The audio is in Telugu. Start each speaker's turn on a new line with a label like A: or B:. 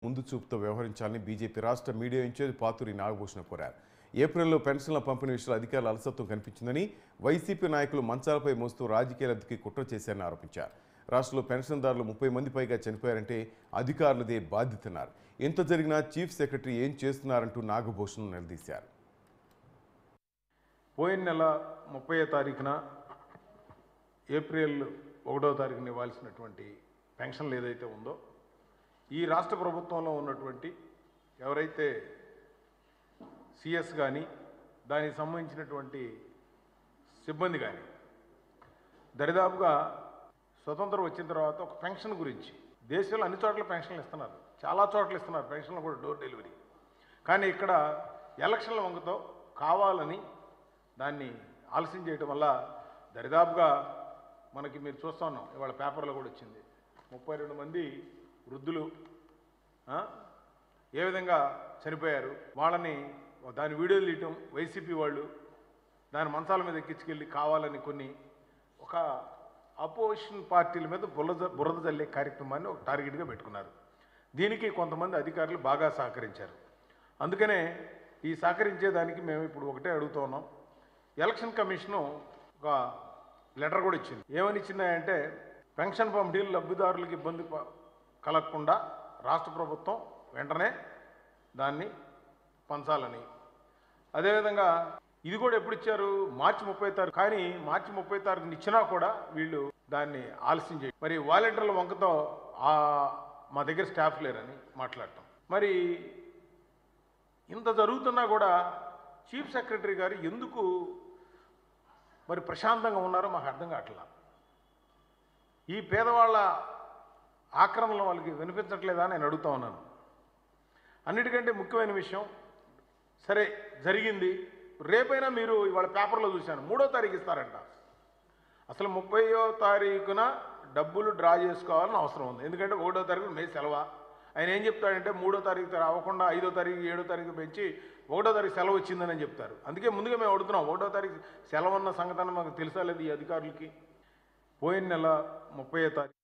A: ముందు చూపుతో వ్యవహరించాలని బీజేపీ రాష్ట్ర మీడియా ఇన్ఛార్జ్ పాతూరి నాగభూషణ కోరారు. ఏప్రిల్లో పెన్షన్ల పంపిణీ విషయంలో అధికారుల అలసత్వం కనిపించిందని, వైసీపీ నాయకులు మంచాలపై మోస్తూ రాజకీయ లబ్ధికి కుట్ర చేశారని ఆరోపించారు. రాష్ట్రంలో పెన్షన్దారులు 30 మంది పైగా చనిపోయారంటే అధికారులదే బాధ్యతన్నారు. ఇంత జరిగినా చీఫ్ సెక్రటరీ ఏం చేస్తున్నారంటూ నాగభూషణ్ నిలదీశారు.
B: పోయిన నెల 30వ తారీఖున ఏప్రిల్ 1వ తారీఖున ఇవ్వాల్సినటువంటి పెన్షన్లు ఏదైతే ఉందో, ఈ రాష్ట్ర ప్రభుత్వంలో ఉన్నటువంటి ఎవరైతే సిఎస్ కానీ దానికి సంబంధించినటువంటి సిబ్బంది కానీ దరిదాపుగా స్వతంత్రం వచ్చిన తర్వాత ఒక పెన్షన్ గురించి దేశంలో అన్ని చోట్ల పెన్షన్లు ఇస్తున్నారు, చాలా చోట్ల ఇస్తున్నారు పెన్షన్లు కూడా డోర్ డెలివరీ. కానీ ఇక్కడ ఎలక్షన్ల వంగతో కావాలని దాన్ని ఆలస్యం చేయడం వల్ల దరిదాపుగా మనకి మీరు చూస్తూ ఉన్నాం, ఇవాళ పేపర్లో కూడా వచ్చింది, 32 మంది వృద్ధులు ఏ విధంగా చనిపోయారు. వాళ్ళని దాని వీడియోలు తీయటం వైసీపీ వాళ్ళు దాని మంచాల మీద ఎక్కించుకెళ్ళి కావాలని కొన్ని ఒక అపోజిషన్ పార్టీల మీద బురద జల్లే కార్యక్రమాన్ని ఒక టార్గెట్గా పెట్టుకున్నారు. దీనికి కొంతమంది అధికారులు బాగా సహకరించారు. అందుకనే ఈ సహకరించేదానికి మేము ఇప్పుడు ఒకటే అడుగుతూ ఉన్నాం. ఎలక్షన్ కమిషను ఒక లెటర్ కూడా ఇచ్చింది. ఏమని ఇచ్చిందంటే, పెన్షన్ పంపిణీలు లబ్ధిదారులకు ఇబ్బంది కలగకుండా రాష్ట్ర ప్రభుత్వం వెంటనే దాన్ని పంచాలని. అదేవిధంగా ఇది కూడా ఎప్పుడు ఇచ్చారు, మార్చి 30వ తారీఖు. కానీ మార్చి 30వ తారీఖున ఇచ్చినా కూడా వీళ్ళు దాన్ని ఆలస్యం చేయాలి. మరి వాలంటీర్ల వంకతో మా దగ్గర స్టాఫ్ లేరని మాట్లాడటం. మరి ఇంత జరుగుతున్నా కూడా చీఫ్ సెక్రటరీ గారు ఎందుకు మరి ప్రశాంతంగా ఉన్నారో మాకు అర్థం కావట్లా. ఈ పేదవాళ్ళ ఆక్రమణలు వాళ్ళకి వినిపించట్లేదా నేను అడుగుతా ఉన్నాను. అన్నిటికంటే ముఖ్యమైన విషయం, సరే జరిగింది, రేపైనా మీరు ఇవాళ పేపర్లో చూశాను 3వ తారీఖు ఇస్తారంట. అసలు 30వ తారీఖున డబ్బులు డ్రా చేసుకోవాలని అవసరం ఉంది. ఎందుకంటే 1వ తారీఖు మే సెలవు. ఆయన ఏం చెప్తాడంటే 3వ తారీఖు అవ్వకుండా 5వ తారీఖు 7వ తారీఖు పెంచి 1వ తారీఖు సెలవు వచ్చిందని చెప్తారు. అందుకే ముందుగా మేము అడుగుతున్నాం, 1వ తారీఖు సెలవు అన్న సంగతి మాకు తెలుసా లేదు ఈ అధికారులకి. పోయిన నెల 30వ తారీఖు